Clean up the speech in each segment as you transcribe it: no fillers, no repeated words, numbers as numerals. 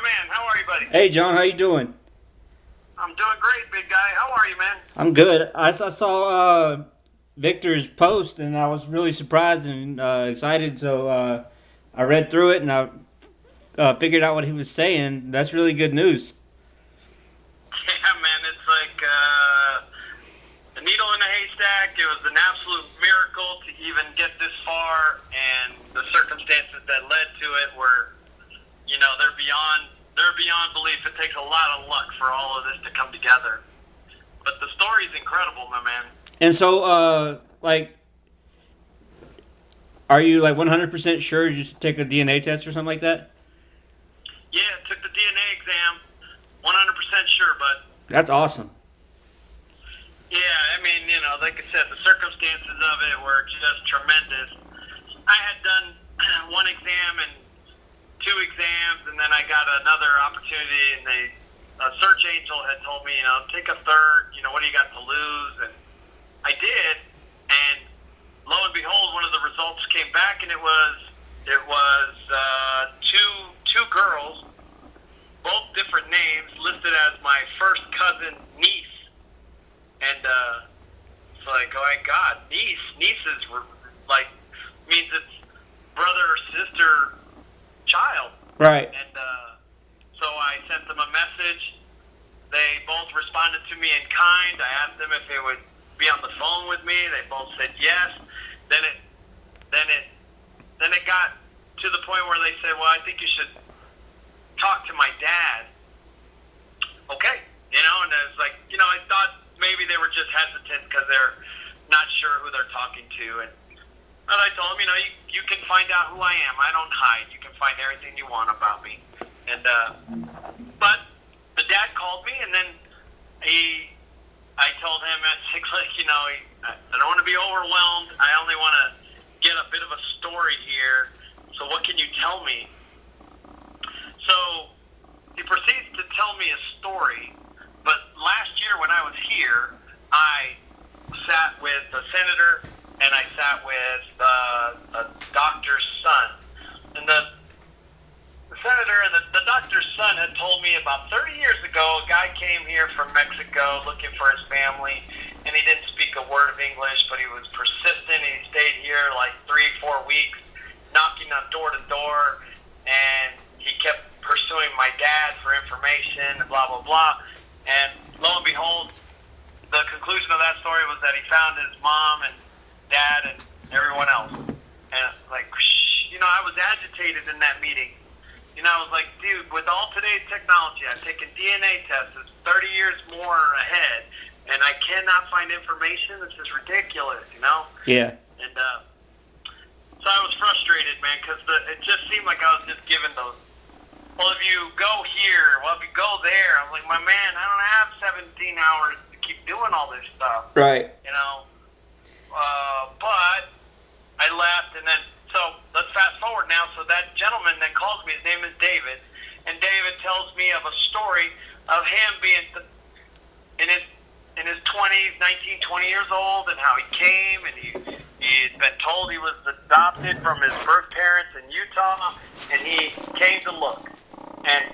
man. How are you, buddy? Hey, John, how you doing? I'm doing great, big guy. How are you, man? I'm good. I saw Victor's post and I was really surprised and excited. So I read through it and I figured out what he was saying. That's really good news. Yeah, man. It's like a needle in a haystack. It was an absolute miracle to even get this far, and the circumstances that led to it were, they're beyond belief. It takes a lot of luck for all of this to come together. But the story's incredible, my man. And so, are you like 100% sure you should take a DNA test or something like that? Yeah, took the DNA exam. 100% sure, bud. That's awesome. Yeah, I mean, like I said, the circumstances of it were just tremendous. I had done one exam and two exams, and then I got another opportunity, and a search angel had told me, take a third, what do you got to lose? And I did, and lo and behold, one of the results came back, and it was two girls, both different names, listed as my first cousin niece. And it's like, oh my God, nieces were like, means it's brother or sister child. Right. And so I sent them a message. They both responded to me in kind. I asked them if they would be on the phone with me. They both said yes. Then it got to the point where they said, well, I think you should talk to my dad. Okay. And it was like, I thought maybe they were just hesitant because they're not sure who they're talking to. But I told them, you can find out who I am. I don't hide. You can find everything you want about me. And but the dad called me, and then I told him, I don't want to be overwhelmed. I only want to get a bit of a story here. So what can you tell me? So he proceeds to tell me a story. But last year when I was here, I sat with a senator and I sat with a doctor's son. And the senator and the doctor's son had told me about 30 years ago, a guy came here from Mexico looking for his family, and he didn't speak a word of English, but he was persistent. He stayed here like 3-4 weeks, knocking on door to door, and he kept pursuing my dad for information and blah, blah, blah. And lo and behold, the conclusion of that story was that he found his mom and dad and everyone else. And I was agitated in that meeting. I was like, dude, with all today's technology, I've taken DNA tests, it's 30 years more ahead, and I cannot find information. This is ridiculous, Yeah. And so I was frustrated, man, because it just seemed like I was just given those. Well, if you go here, if you go there, I'm like, my man, I don't have 17 hours to keep doing all this stuff. Right. But I left, and then, so let's fast forward now. So that gentleman that calls me, his name is David, and David tells me of a story of him being in his 20s, 19, 20 years old, and how he came, and he'd been told he was adopted from his birth parents in Utah, and he came to look. And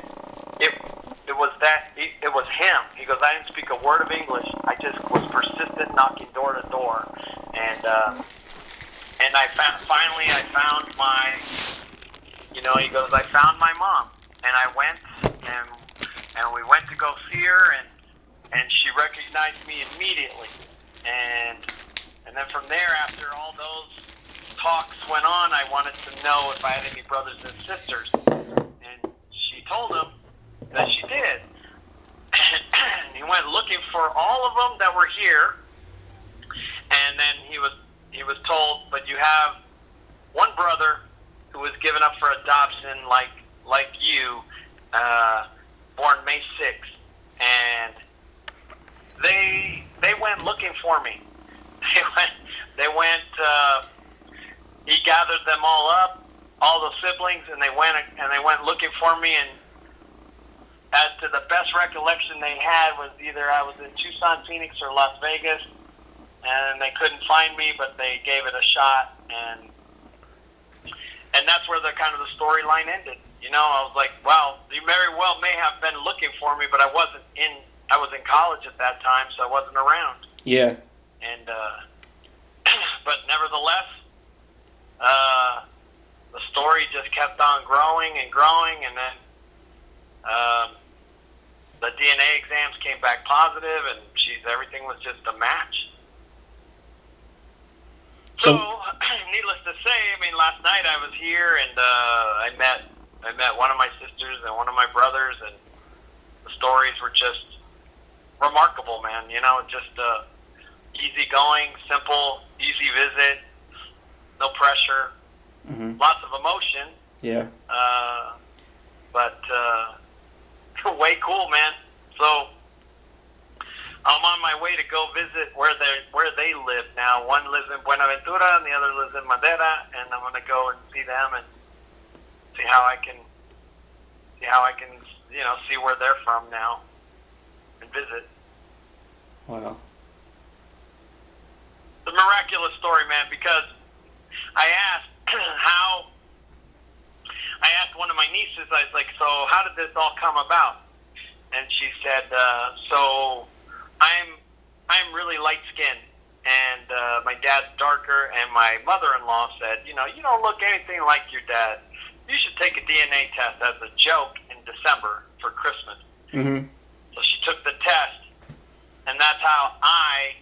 it was him. He goes, I didn't speak a word of English. I just was persistent, knocking door to door. And I found my, he goes, I found my mom. And I went, and we went to go see her, and she recognized me immediately. And then from there, after all those talks went on, I wanted to know if I had any brothers and sisters. And she told him that she did. And he went looking for all of them that were here. And then he was told, but you have one brother who was given up for adoption like you, born May 6th. And they went looking for me. He gathered them all up, all the siblings, and they went looking for me. And as to the best recollection they had was either I was in Tucson, Phoenix, or Las Vegas, and they couldn't find me, but they gave it a shot, and that's where the storyline ended. I was like, well, you very well may have been looking for me, but I was in college at that time, so I wasn't around. Yeah. And, but nevertheless, the story just kept on growing and growing, and then, the DNA exams came back positive, and everything was just a match. So, needless to say, I mean, last night I was here, and I met one of my sisters and one of my brothers, and the stories were just remarkable, man. Just easy going, simple, easy visit, no pressure, lots of emotion. Yeah. But way cool, man. So I'm on my way to go visit where they live now. One lives in Buenaventura, and the other lives in Madera, and I'm going to go and see them and see how I can see where they're from now and visit. Wow. It's a miraculous story, man, because I asked one of my nieces, I was like, so how did this all come about? And she said, so I'm really light-skinned, and my dad's darker, and my mother-in-law said, you don't look anything like your dad. You should take a DNA test as a joke in December for Christmas. Mm-hmm. So she took the test, and that's how I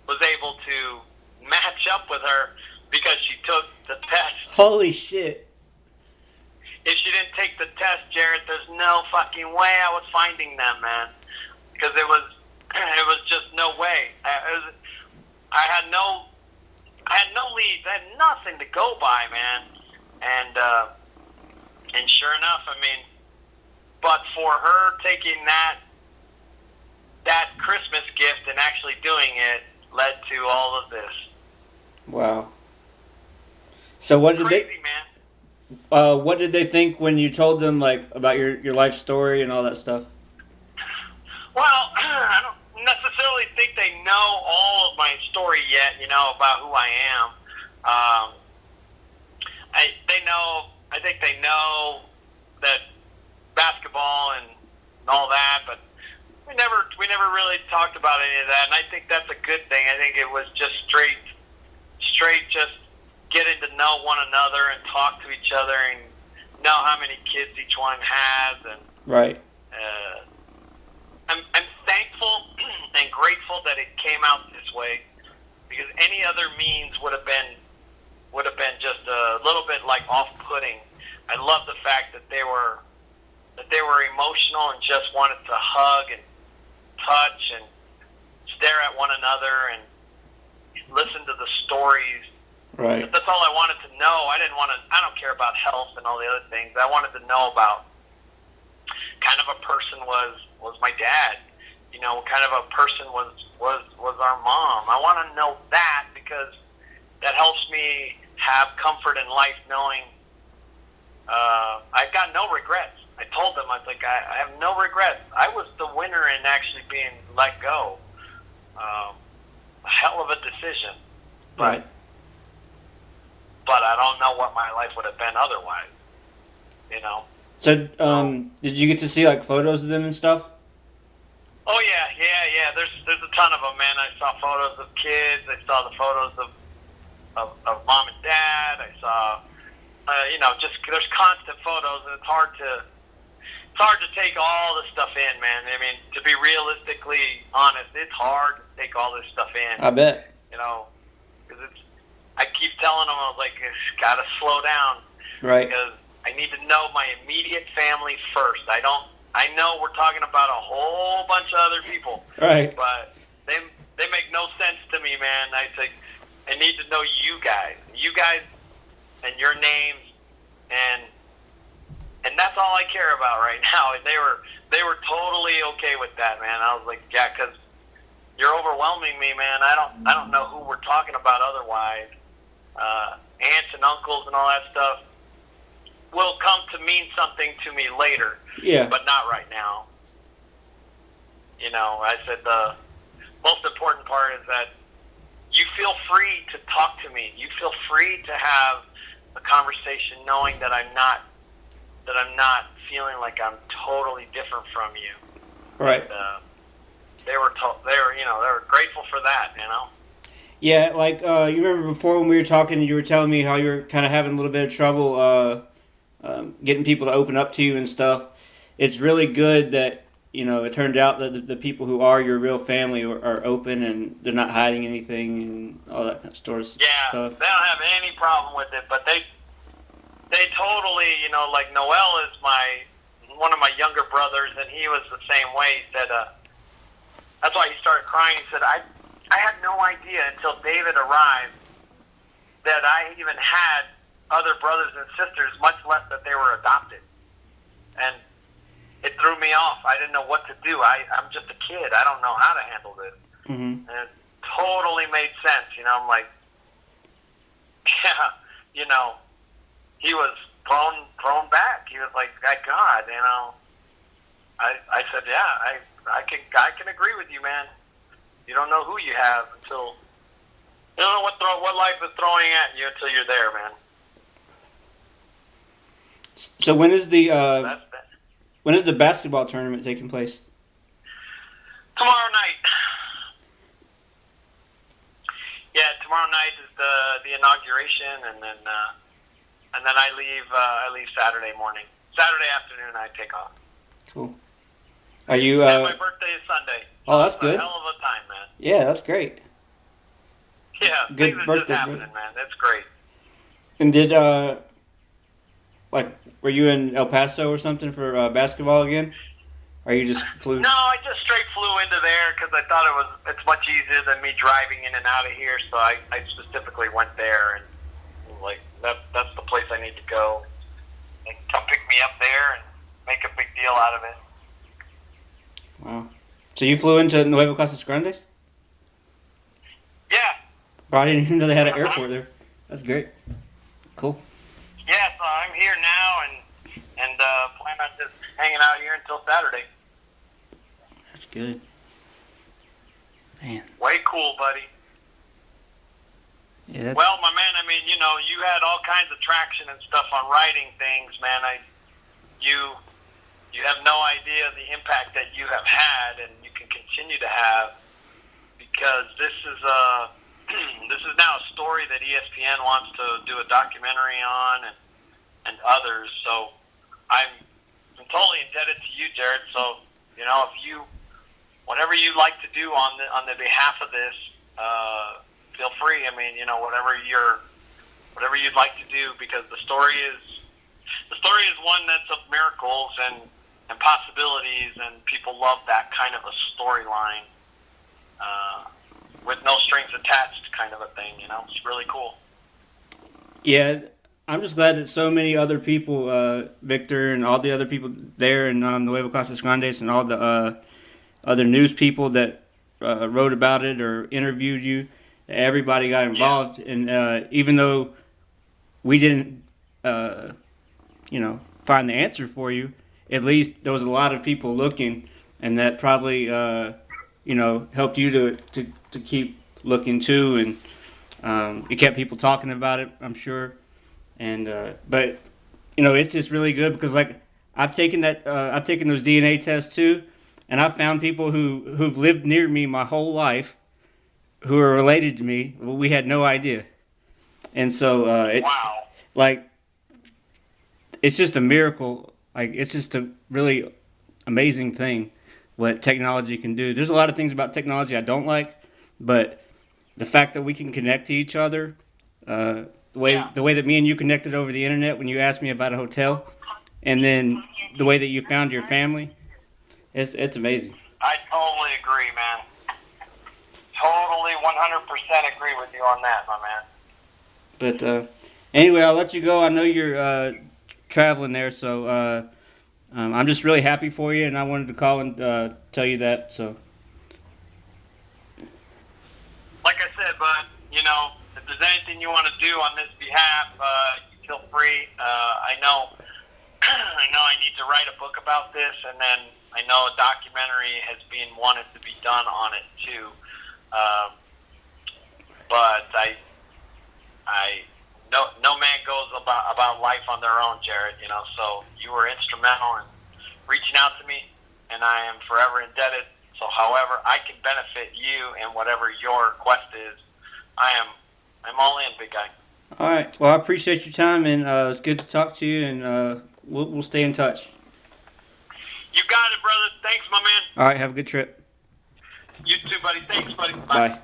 was able to match up with her, because she took the test. Holy shit. If she didn't take the test, Jared, there's no fucking way I was finding them, man. Because it was just no way. I had no leads. I had nothing to go by, man. And sure enough, I mean, but for her taking that Christmas gift and actually doing it led to all of this. Wow. So what did Crazy, man. What did they think when you told them about your life story and all that stuff? Well, I don't necessarily think they know all of my story yet, about who I am. I think they know that basketball and all that, but we never really talked about any of that, and I think that's a good thing. I think it was just straight just getting to know one another and talk to each other and know how many kids each one has. And right. I'm thankful and grateful that it came out this way, because any other means would have been just a little bit off-putting. I love the fact that they were emotional and just wanted to hug and touch and stare at one another and listen to the stories. Right. That's all I wanted to know. I don't care about health and all the other things. I wanted to know about kind of a person was my dad. What kind of a person was our mom. I want to know that, because that helps me have comfort in life knowing I've got no regrets. I told them, I was like, I have no regrets. I was the winner in actually being let go. A hell of a decision. Right. But I don't know what my life would have been otherwise. So, did you get to see photos of them and stuff? Oh yeah. There's a ton of them, man. I saw photos of kids. I saw the photos of mom and dad. I saw, just there's constant photos, and it's hard to take all this stuff in, man. I mean, to be realistically honest, it's hard to take all this stuff in. I bet. Because I keep telling them, I was like, it's got to slow down. Right. Because I need to know my immediate family first. I know we're talking about a whole bunch of other people. Right. But they make no sense to me, man. I think I need to know you guys and your names, and that's all I care about right now. And they were totally okay with that, man. I was like, yeah, because you're overwhelming me, man. I don't know who we're talking about otherwise. Aunts and uncles and all that stuff will come to mean something to me later. Yeah. But not right now. I said the most important part is that you feel free to talk to me. You feel free to have a conversation knowing that I'm not that I'm not feeling like I'm totally different from you. Right. And, they were grateful for that, you know. Yeah, like you remember before when we were talking, you were telling me how you were kind of having a little bit of trouble getting people to open up to you and stuff. It's really good that it turned out that the people who are your real family are open and they're not hiding anything and all that kind of stuff. Yeah, they don't have any problem with it, but they totally, like Noel is one of my younger brothers, and he was the same way. He said, that's why he started crying. He said, I had no idea until David arrived that I even had other brothers and sisters, much less that they were adopted. And it threw me off. I didn't know what to do. I'm just a kid. I don't know how to handle this. Mm-hmm. And it totally made sense. I'm like, yeah, he was thrown back. He was like, God, I said, yeah, I can agree with you, man. You don't know who you have until you don't know what life is throwing at you until you're there, man. So when is the basketball tournament taking place? Tomorrow night. Yeah, tomorrow night is the inauguration, and then I leave Saturday morning. Saturday afternoon I take off. Cool. Are you? And my birthday is Sunday. Oh, that's it's good. A hell of a time, man. Yeah, that's great. Yeah, Good things are birthday, just happening, man. That's great. And did were you in El Paso or something for basketball again? Or you just flew? No, I just straight flew into there because I thought it's much easier than me driving in and out of here. So I specifically went there, and like that's the place I need to go. And come pick me up there and make a big deal out of it. Wow. So you flew into Nuevo Casas Grandes? Yeah. Bro, I didn't even know they had an airport there. That's great. Cool. Yeah, so I'm here now and plan on just hanging out here until Saturday. That's good. Man. Way cool, buddy. Yeah. Well, my man, I mean, you had all kinds of traction and stuff on writing things, man. You have no idea the impact that you have had, and you can continue to have, because this is now a story that ESPN wants to do a documentary on, and others. So I'm totally indebted to you, Jared. So if whatever you'd like to do on the behalf of this, feel free. I mean, whatever you'd like to do, because the story is one that's of miracles and possibilities, and people love that kind of a storyline with no strings attached kind of a thing. It's really cool. Yeah, I'm just glad that so many other people, Victor and all the other people there in Nuevo Casas Grandes, and all the other news people that wrote about it or interviewed you, everybody got involved. Yeah. And even though we didn't, find the answer for you, at least there was a lot of people looking, and that probably, helped you to keep looking too, and it kept people talking about it, I'm sure. And but it's just really good because like I've taken those DNA tests too, and I've found people who've lived near me my whole life, who are related to me. Well, we had no idea, and so wow. Like it's just a miracle. Like it's just a really amazing thing what technology can do. There's a lot of things about technology I don't like, but the fact that we can connect to each other, the way that me and you connected over the internet when you asked me about a hotel, and then the way that you found your family, it's amazing. I totally agree, man. Totally 100% agree with you on that, my man. But anyway, I'll let you go. I know you're traveling there, so I'm just really happy for you, and I wanted to call and tell you that. So, like I said, bud, if there's anything you want to do on this behalf, feel free. I know I need to write a book about this, and then I know a documentary has been wanted to be done on it too. But I no man goes about life on their own, Jared. You know, so you were instrumental in reaching out to me, and I am forever indebted. So, however I can benefit you and whatever your quest is, I'm all in, big guy. All right. Well, I appreciate your time, and it was good to talk to you, and we'll stay in touch. You got it, brother. Thanks, my man. All right. Have a good trip. You too, buddy. Thanks, buddy. Bye.